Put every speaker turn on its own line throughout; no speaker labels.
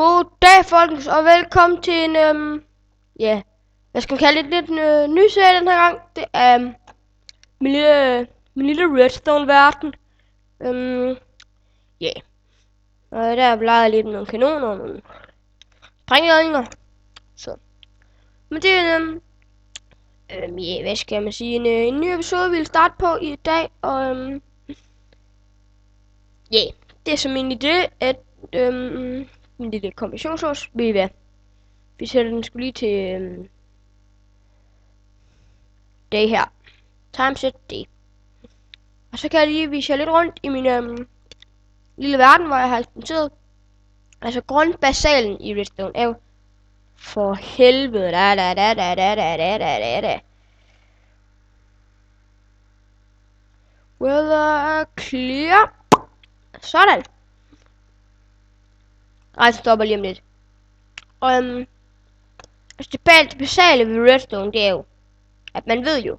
God dag, folkens, og velkommen til en, hvad skal man kalde det, lidt ny serie den her gang. Det er min lille Redstone-verden. Og der leger jeg lidt med nogle kanoner og nogle sprængladninger. Så. Men det er hvad skal man sige, en ny episode, vi vil starte på i dag, og det er som min idé, at min lille kombinationsårs, ved I hvad? Vi sætter den sgu lige til det her. Timeset D. Og så kan jeg lige vise jer lidt rundt i min lille verden, hvor jeg har eksperimenteret. Altså grundbasalen i Redstone er jo for helvede. Weather clear. Sådan. Rejsen stopper lige om lidt. Og altså det basale ved Redstone, det er jo, at man ved jo,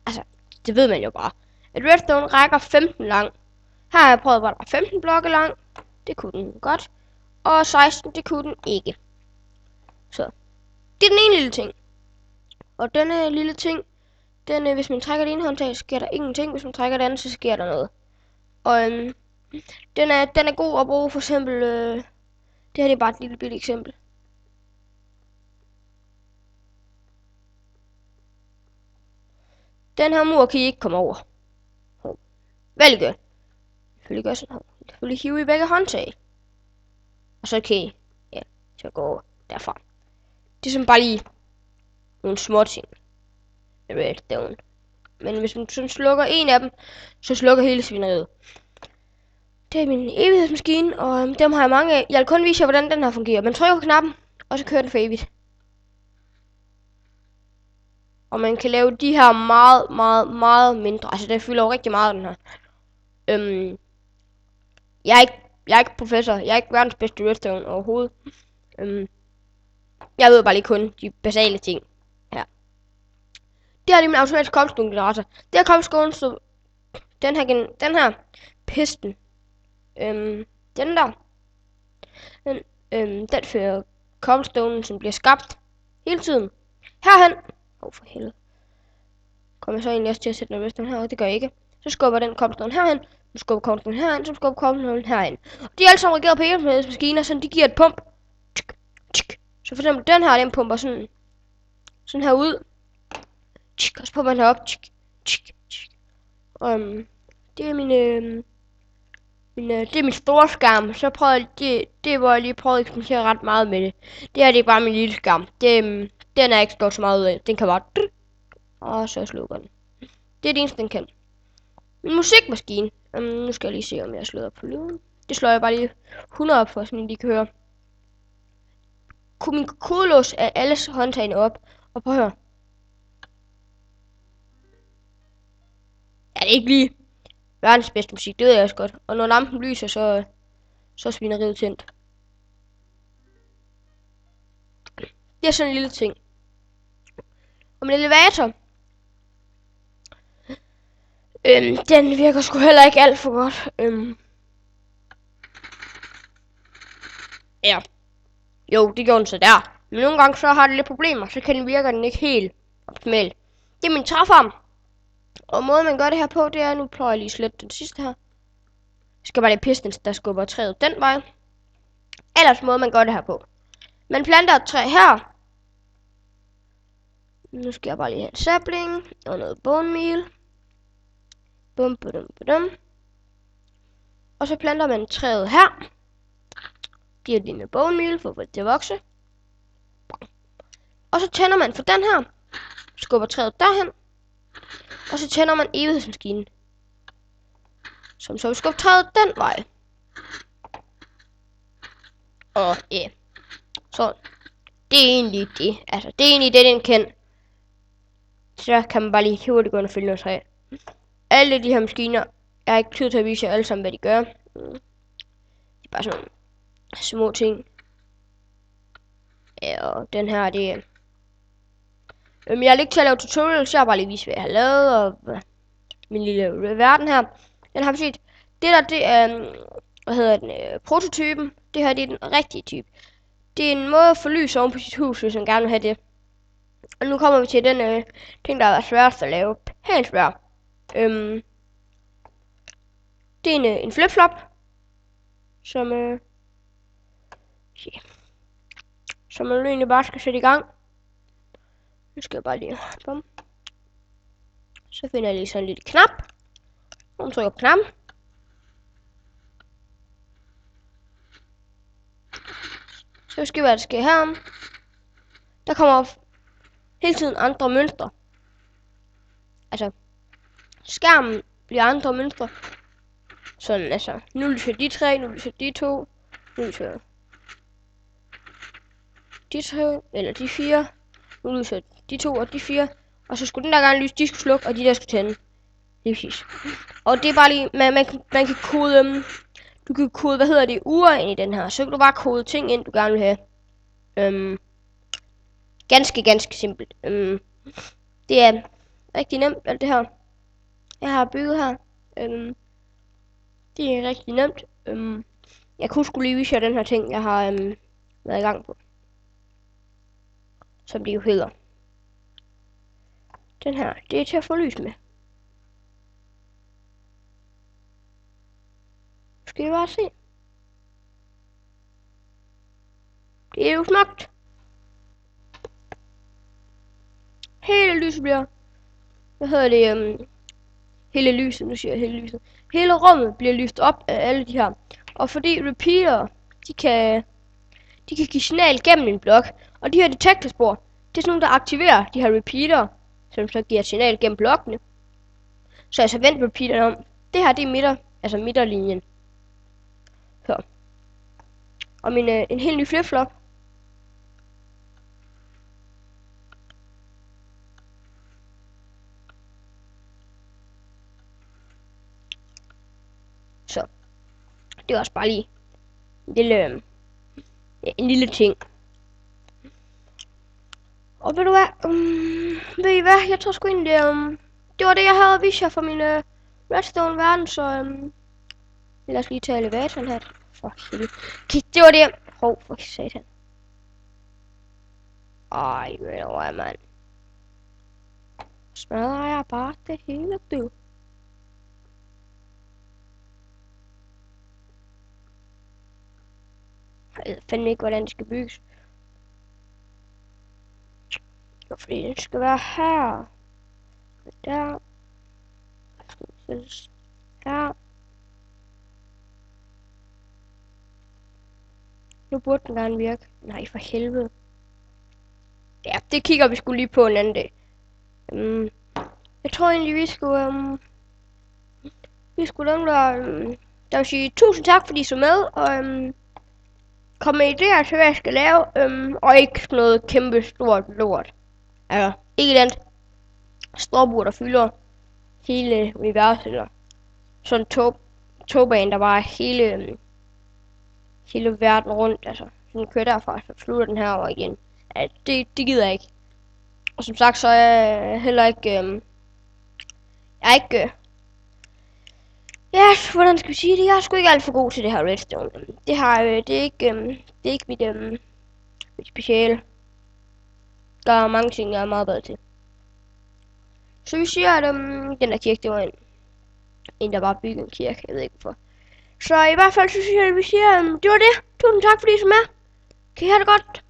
altså det ved man jo bare, at Redstone rækker 15 lang. Her har jeg prøvet, hvor der var 15 blokke lang. Det kunne den godt. Og 16, det kunne den ikke. Så det er den ene lille ting. Og denne lille ting, den, hvis man trækker det ene håndtag, så sker der ingenting. Hvis man trækker det andet, så sker der noget. Og den er god at bruge, for eksempel, det her det er bare et lille billigt eksempel. Den her mur kan I ikke komme over. Vældig godt. Selvfølgelig gør sådan her. Selvfølgelig hive i begge håndtag. Og så kan I, så gå derfra. Det er som bare lige nogle små ting. Redstone. Men hvis man sådan slukker en af dem, så slukker hele svineriet. Det er min evighedsmaskine, og dem har jeg mange af. Jeg vil kun vise jer, hvordan den her fungerer. Man trykker på knappen, og så kører den for evigt. Og man kan lave de her meget mindre. Altså, den fylder jo rigtig meget, den her. Jeg er ikke professor. Jeg er ikke verdens bedste redstone overhovedet. Jeg ved bare lige kun de basale ting her. Det her er min automatiske koblestone-generator. Det her koblestone, så den her pisten, den der, den fører kobblestonen, som bliver skabt hele tiden herhen. For helvede. Kommer jeg så egentlig også til at sætte noget redstone her? Det gør jeg ikke. Så skubber den cobblestone herhen, så skubber cobblestone herhen, så skubber cobblestone herhen. Og de er alle sammen reageret på enhedsmaskiner, så de giver et pump. Så for eksempel den her, den pumper sådan her ud. Og så pumper den her op. Det er det er min store skærm. Så prøvede det hvor jeg lige prøvede at eksperimentere ret meget med det. Det her det er bare min lille skærm. Den er ikke gjort så meget ud af. Den kan bare og så slukker den. Det er det eneste den kan. Min musikmaskine. Nu skal jeg lige se om jeg slår op på lyden. Det slår jeg bare lige 100 op for, så I kan høre. Min kodelås er alles håndtagene op. Og prøv at høre. Ja, det er ikke lige verdens bedste musik, det ved jeg også godt. Og når lampen lyser, så er svineriet tændt. Det er sådan en lille ting. Og min elevator, den virker sgu heller ikke alt for godt. Ja. Jo, det gjorde den så der. Men nogle gange så har det lidt problemer, så kan den virke den ikke helt optimalt. Det er min træfarm. Og måden man gør det her på, det er, nu prøver jeg lige slet den sidste her. Jeg skal bare lige pistons, der skubber træet den vej. Ellers måde man gør det her på. Man planter et træ her. Nu skal jeg bare lige have en sapling og noget bone meal. Bum, badum, badum. Og så planter man træet her. Giver det noget bone meal for at få det til at vokse. Og så tænder man for den her. Skubber træet derhen. Og så tænder man evighedsmaskinen. Som så vil skubbe træet den vej. Og så det er egentlig det. Altså det er egentlig det, den kan. Så kan man bare lige hurtigt gå ind og følge noget træ. Alle de her maskiner, jeg har ikke tid til at vise jer alle sammen, hvad de gør. Det er bare sådan nogle små ting. Ja, og den her, det er... jeg har ikke til at lave tutorials, jeg har bare lige vist, hvad jeg har lavet, og min lille verden her. Den har vi set. Det der, det er, prototypen. Det her det er den rigtige type. Det er en måde at få lys oven på sit hus, hvis man gerne vil have det. Og nu kommer vi til den ting, der er sværest at lave. Helt svært. Det er en flip-flop, som som man egentlig bare skal sætte i gang. Nu skal jeg bare lige... Bum. Så finder jeg lige sådan en lille knap. Og trykker på knappen. Så skal vi, hvad der sker her. Der kommer hele tiden andre mønstre. Altså, skærmen bliver andre mønstre. Sådan, altså, nu lyser de 3, nu lyser de 2, nu lyser de 3, eller de 4, nu lyser de 2 og de 4, og så skulle den der gang lyse, de skulle slukke, og de der skulle tænde. Lige præcis. Og det er bare lige, man kan kode, du kan kode, hvad hedder det, uger ind i den her, så kan du bare kode ting ind, du gerne vil have. Ganske simpelt. Det er rigtig nemt, alt det her. Jeg har bygget her. Det er rigtig nemt. Jeg kunne skulle lige vise jer den her ting, jeg har været i gang på. Som det jo hedder. Den her, det er til at få lys med. Skal I bare se. Det er jo smukt. Hele lyset bliver... Hvad hedder det? Hele lyset, nu siger jeg hele lyset. Hele rummet bliver lyst op af alle de her. Og fordi repeater, de kan give signal gennem en blok. Og de her detektorspor, det er sådan nogle, der aktiverer de her repeater, som så giver signal gennem blokkene. Så altså vend repeateren om. Det her, det er midter, altså midterlinjen. Så. Og en helt ny flip-flop. Så. Det er også bare lige en lille ting. Og ved du hvad? Ved I hvad? Jeg tror sgu egentlig, det var det, jeg havde vist jer for min redstone verden, så lad os lige tage elevatoren her. For helvede. Okay, det var det. Hov, for satan. Ej, ved du hvad, mand. Smadrer jeg bare det hele, du. Jeg ved fandme ikke, hvordan det skal bygges. Fordi den skal være her. Der. Her. Nu burde den gerne virke. Nej, for helvede. Ja, det kigger vi sgu lige på en anden dag. Jeg tror egentlig, vi skulle dem der vil sige tusind tak, fordi I så med, og kom med idéer til, hvad jeg skal lave, og ikke sådan noget kæmpe stort lort. Altså, ikke den storbur, der fylder hele universet, eller sådan togbane, der var hele verden rundt, altså. Den kører derfra, så slutter den her over igen. Ja, det gider jeg ikke. Og som sagt, så er jeg heller ikke, ja, hvordan skal vi sige det? Jeg er sgu ikke alt for god til det her redstone. Det er ikke mit speciale. Der er mange ting, jeg er meget bedre til. Så vi siger, at den der kirke, det var en der bare byggede en kirke. Jeg ved ikke hvorfor. Så i hvert fald, så siger jeg, at vi siger, det var det. Tusind tak, fordi I så med. Kan I have det godt?